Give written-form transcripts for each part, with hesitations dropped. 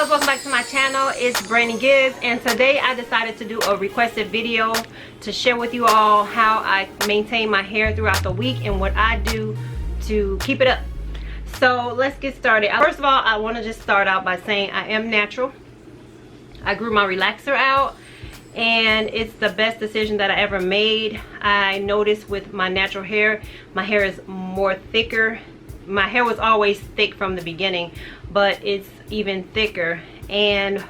loves, welcome back to my channel. It's Brandi Gibbs, and today I decided to do a requested video to share with you all how I maintain my hair throughout the week and what I do to keep it up. So let's get started. First of all, I want to just start out by saying I am natural. I grew my relaxer out and it's the best decision that I ever made. I noticed with my natural hair, my hair is more thicker. My hair was always thick from the beginning, but it's even thicker. And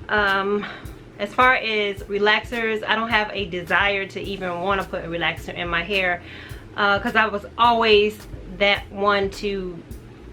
as far as relaxers, I don't have a desire to even want to put a relaxer in my hair because I was always that one to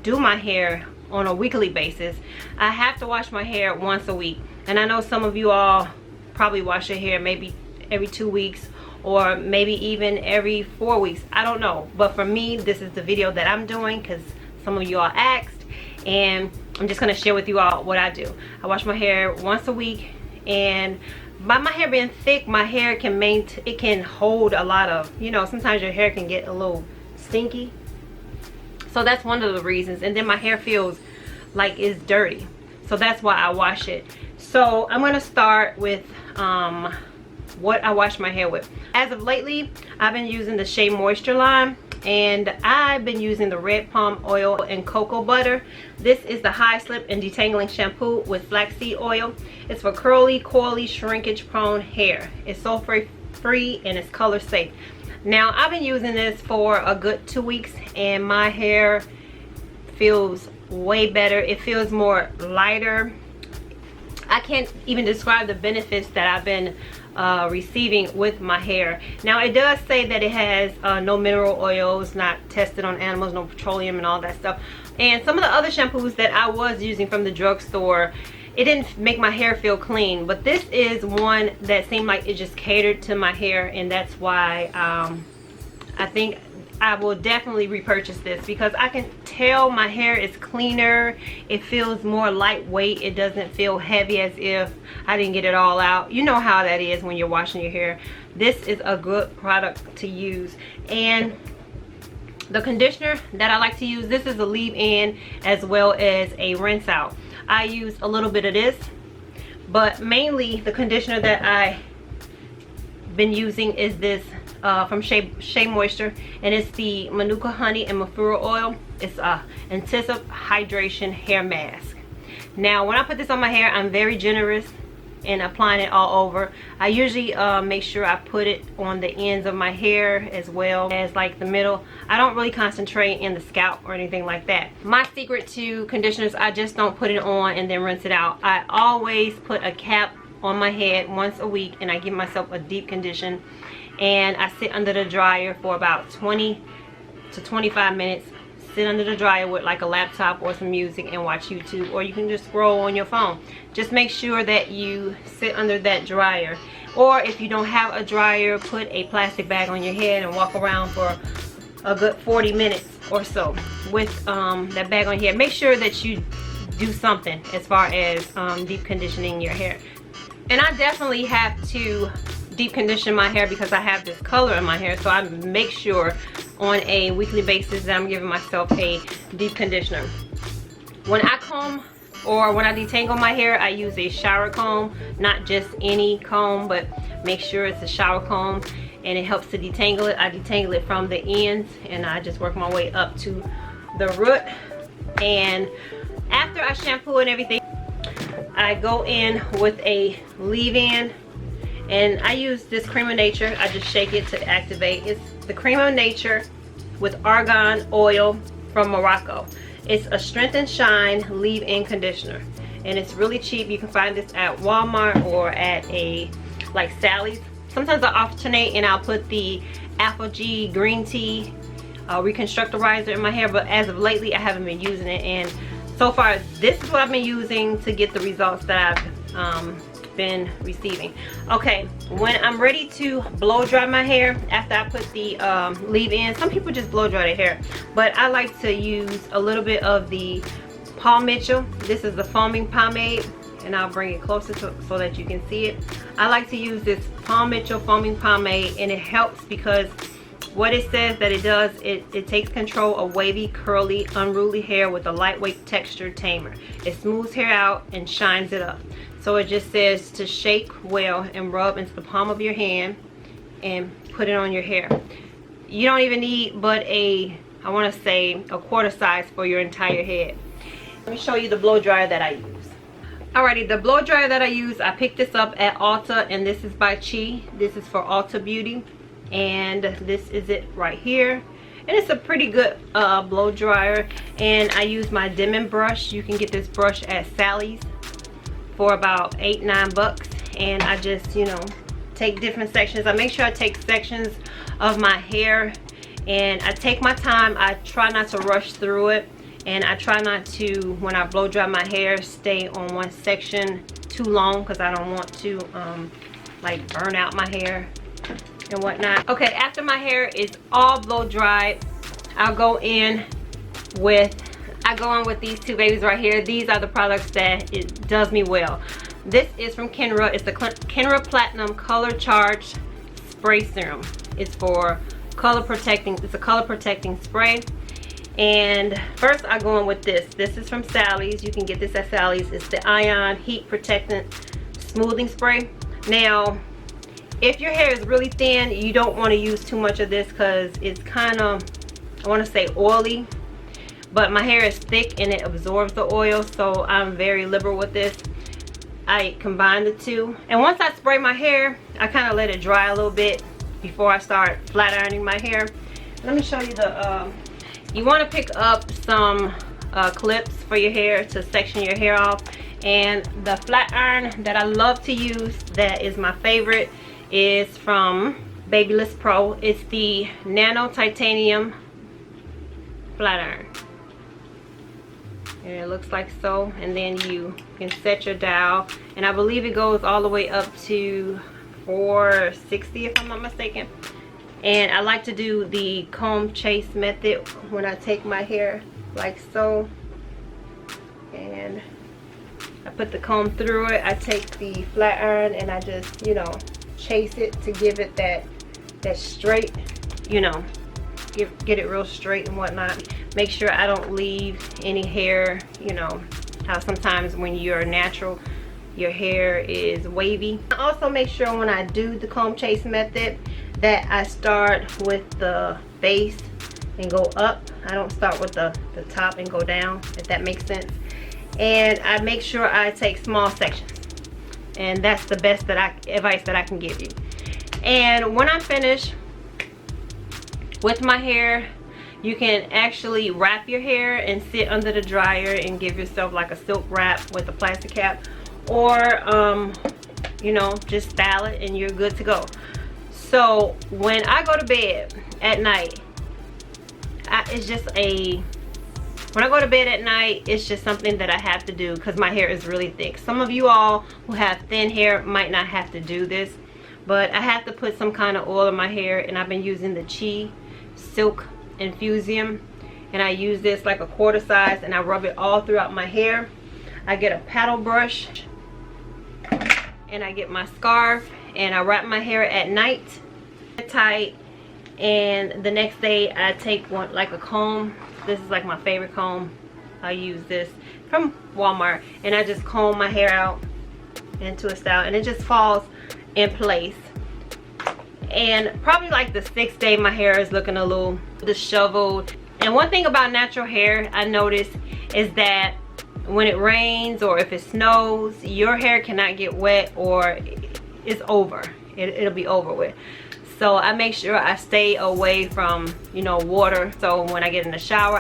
do my hair on a weekly basis. I have to wash my hair once a week, and I know some of you all probably wash your hair maybe every 2 weeks or maybe even every 4 weeks. I don't know, but for me, this is the video that I'm doing because some of you all asked, and I'm just going to share with you all what I do. I wash my hair once a week, and by my hair being thick, my hair can hold a lot of, you know, sometimes your hair can get a little stinky. So that's one of the reasons. And then my hair feels like it's dirty, so that's why I wash it. So I'm going to start with what I wash my hair with. As of lately, I've been using the Shea Moisture line, and I've been using the red palm oil and cocoa butter. This is the High Slip and Detangling Shampoo with flaxseed oil. It's for curly, coily, shrinkage prone hair. It's sulfate free and it's color safe. Now, I've been using this for a good 2 weeks and my hair feels way better. It feels more lighter. I can't even describe the benefits that I've been receiving with my hair. Now, it does say that it has no mineral oils, not tested on animals, no petroleum and all that stuff. And some of the other shampoos that I was using from the drugstore, it didn't make my hair feel clean, but this is one that seemed like it just catered to my hair, and that's why I think I will definitely repurchase this, because I can tell my hair is cleaner. It feels more lightweight. It doesn't feel heavy as if I didn't get it all out. You know how that is when you're washing your hair. This is a good product to use. And the conditioner that I like to use, this is a leave-in as well as a rinse out. I use a little bit of this, but mainly the conditioner that I've been using is this from Shea Moisture, and it's the Manuka Honey and Mafura Oil. It's a intensive hydration hair mask. Now, when I put this on my hair, I'm very generous in applying it all over. I usually make sure I put it on the ends of my hair as well as like the middle. I don't really concentrate in the scalp or anything like that. My secret to conditioners, I just don't put it on and then rinse it out. I always put a cap on my head once a week, and I give myself a deep condition, and I sit under the dryer for about 20 to 25 minutes. Sit under the dryer with like a laptop or some music and watch YouTube, or you can just scroll on your phone. Just make sure that you sit under that dryer, or if you don't have a dryer, put a plastic bag on your head and walk around for a good 40 minutes or so with that bag on your head. Make sure that you do something as far as deep conditioning your hair. And I definitely have to deep condition my hair because I have this color in my hair, so I make sure on a weekly basis that I'm giving myself a deep conditioner. When I comb or when I detangle my hair, I use a shower comb, not just any comb, but make sure it's a shower comb, and it helps to detangle it. I detangle it from the ends, and I just work my way up to the root. And after I shampoo and everything, I go in with a leave-in, and I use this Cream of Nature. I just shake it to activate. It's the Cream of Nature with argan oil from Morocco. It's a Strength and Shine leave-in conditioner, and it's really cheap. You can find this at Walmart or at like Sally's. Sometimes I alternate and I'll put the Apple G green tea reconstructorizer in my hair, but as of lately I haven't been using it, and so far this is what I've been using to get the results that I've been receiving. Okay, when I'm ready to blow dry my hair after I put the leave-in, some people just blow dry their hair, but I like to use a little bit of the Paul Mitchell. This is the foaming pomade, and I'll bring it closer so that you can see it. I like to use this Paul Mitchell foaming pomade, and it helps because What it says that it does, it takes control of wavy, curly, unruly hair with a lightweight textured tamer. It smooths hair out and shines it up. So it just says to shake well and rub into the palm of your hand and put it on your hair. You don't even need but I want to say a quarter size for your entire head. Let me show you the blow dryer that I use. Alrighty, the blow dryer that I use, I picked this up at Ulta, and this is by Chi. This is for Ulta Beauty, and this is it right here. And it's a pretty good blow dryer. And I use my Denman brush. You can get this brush at Sally's for about $8-9 bucks. And I just, you know, take different sections. I make sure I take sections of my hair, and I take my time. I try not to rush through it. And I try not to, when I blow dry my hair, stay on one section too long, because I don't want to like burn out my hair and whatnot. Okay, after my hair is all blow dried, I'll go in with these two babies right here. These are the products that it does me well. This is from Kenra. It's the Kenra Platinum Color Charged Spray Serum. It's for color protecting. It's a color protecting spray. And first I go in with this. This is from Sally's. You can get this at Sally's. It's the Ion Heat Protectant Smoothing Spray. Now, if your hair is really thin, you don't want to use too much of this, because it's kind of, I want to say, oily. But my hair is thick and it absorbs the oil, so I'm very liberal with this. I combine the two. And once I spray my hair, I kind of let it dry a little bit before I start flat ironing my hair. Let me show you the... You want to pick up some clips for your hair to section your hair off. And the flat iron that I love to use, that is my favorite, is from Babyliss Pro. It's the Nano Titanium flat iron. And it looks like so. And then you can set your dial. And I believe it goes all the way up to 460 if I'm not mistaken. And I like to do the comb chase method when I take my hair, like so. And I put the comb through it. I take the flat iron and I just, you know, chase it to give it that straight, you know, get it real straight and whatnot. Make sure I don't leave any hair, you know, how sometimes when you're natural, your hair is wavy. I also make sure when I do the comb chase method that I start with the base and go up. I don't start with the top and go down, if that makes sense. And I make sure I take small sections. And that's the best advice that I can give you. And when I'm finished with my hair, you can actually wrap your hair and sit under the dryer and give yourself like a silk wrap with a plastic cap. Or, you know, just style it and you're good to go. So when I go to bed at night, when I go to bed at night, it's just something that I have to do because my hair is really thick. Some of you all who have thin hair might not have to do this, but I have to put some kind of oil in my hair, and I've been using the Chi Silk Infusium, and I use this like a quarter size, and I rub it all throughout my hair. I get a paddle brush, and I get my scarf, and I wrap my hair at night tight, and the next day I take one like a comb. This is like my favorite comb. I use this from Walmart, and I just comb my hair out into a style, and it just falls in place. And probably like the 6th day, my hair is looking a little disheveled. And one thing about natural hair I noticed is that when it rains or if it snows, your hair cannot get wet, or it's over. It'll be over with. So I make sure I stay away from, you know, water. So when I get in the shower,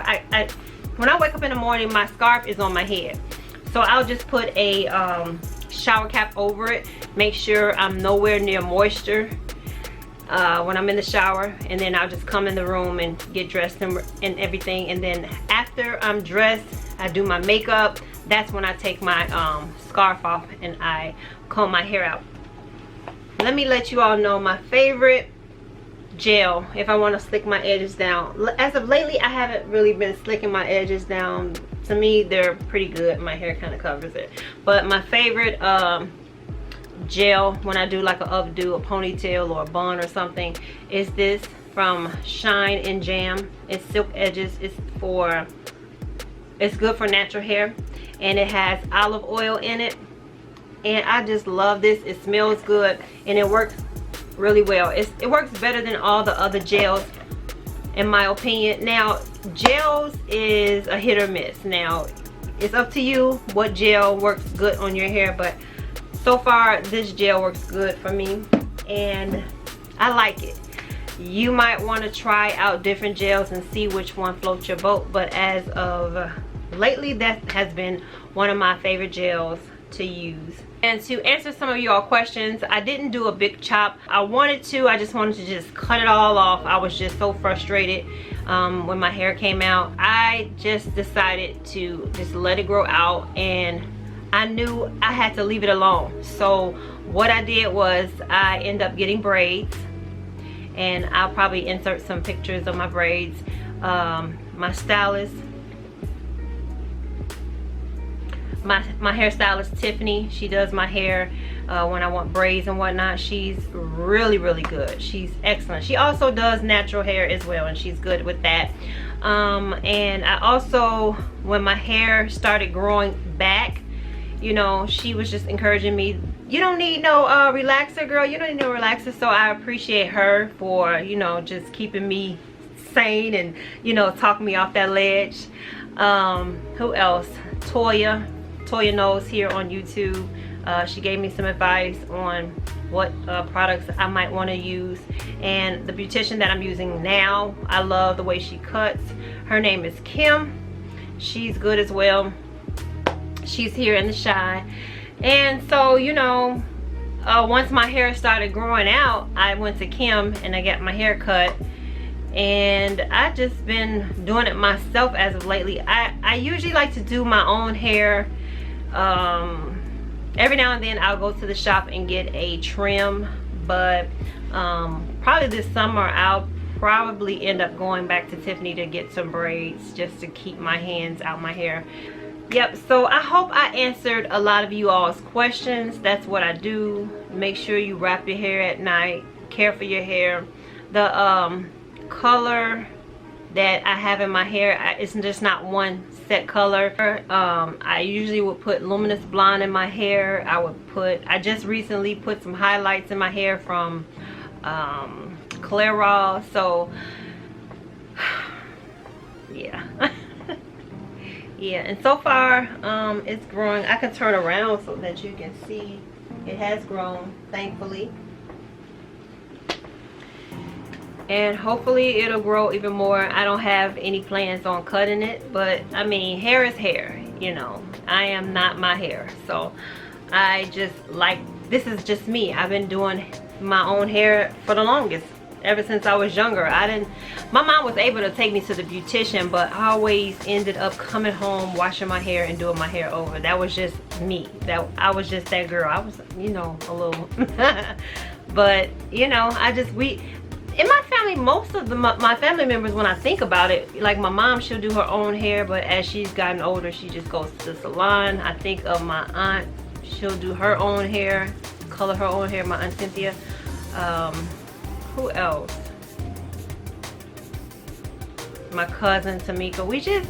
when I wake up in the morning, my scarf is on my head. So I'll just put a shower cap over it. Make sure I'm nowhere near moisture when I'm in the shower. And then I'll just come in the room and get dressed and everything. And then after I'm dressed, I do my makeup. That's when I take my scarf off and I comb my hair out. Let me let you all know my favorite gel if I want to slick my edges down. As of lately, I haven't really been slicking my edges down. To me, they're pretty good. My hair kind of covers it. But my favorite gel when I do like a updo, a ponytail or a bun or something, is this from Shine and Jam. It's Silk Edges. It's good for natural hair, and it has olive oil in it, and I just love this. It smells good and it works really well. It works better than all the other gels in my opinion. Now gels is a hit or miss. Now it's up to you what gel works good on your hair, but so far this gel works good for me and I like it. You might want to try out different gels and see which one floats your boat, but as of lately that has been one of my favorite gels to use. And to answer some of y'all questions, I didn't do a big chop. I wanted to, I just wanted to just cut it all off. I was just so frustrated when my hair came out. I just decided to just let it grow out, and I knew I had to leave it alone. So what I did was I ended up getting braids, and I'll probably insert some pictures of my braids. My stylist, my hairstylist Tiffany, she does my hair when I want braids and whatnot. She's really good. She's excellent. She also does natural hair as well, and she's good with that. And I also, when my hair started growing back, you know, she was just encouraging me, you don't need no relaxer, girl. You don't need no relaxer. So I appreciate her for, you know, just keeping me sane and, you know, talking me off that ledge. Who else? Toya Knows here on YouTube. She gave me some advice on what products I might want to use. And the beautician that I'm using now, I love the way she cuts. Her name is Kim. She's good as well. She's here in the Shine. And so, you know, once my hair started growing out, I went to Kim and I got my hair cut. And I just been doing it myself as of lately. I usually like to do my own hair. Every now and then I'll go to the shop and get a trim, but probably this summer I'll probably end up going back to Tiffany to get some braids just to keep my hands out my hair. Yep, so I hope I answered a lot of you all's questions. That's what I do. Make sure you wrap your hair at night, care for your hair. The color that I have in my hair, it's just not one set color. I usually would put luminous blonde in my hair. I just recently put some highlights in my hair from Clairol. So yeah. Yeah, and so far it's growing. I can turn around so that you can see it has grown, thankfully. And hopefully it'll grow even more. I don't have any plans on cutting it, but I mean, hair is hair, you know. I am not my hair, so I just like, this is just me. I've been doing my own hair for the longest, ever since I was younger. My mom was able to take me to the beautician, but I always ended up coming home, washing my hair and doing my hair over. That was just me. I was just that girl. I was, you know, a little but you know, in my family, most of my family members, when I think about it, like my mom, she'll do her own hair, but as she's gotten older, she just goes to the salon. I think of my aunt, she'll do her own hair, color her own hair, my Aunt Cynthia. Who else? My cousin Tamika.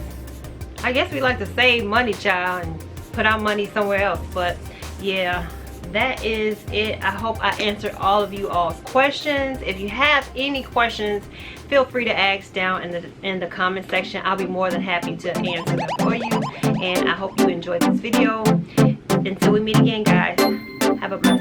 I guess we like to save money, child, and put our money somewhere else. But yeah, that is it. I hope I answered all of you all's questions. If you have any questions, feel free to ask down in the comment section. I'll be more than happy to answer them for you. And I hope you enjoyed this video. Until we meet again, guys, have a blessed day.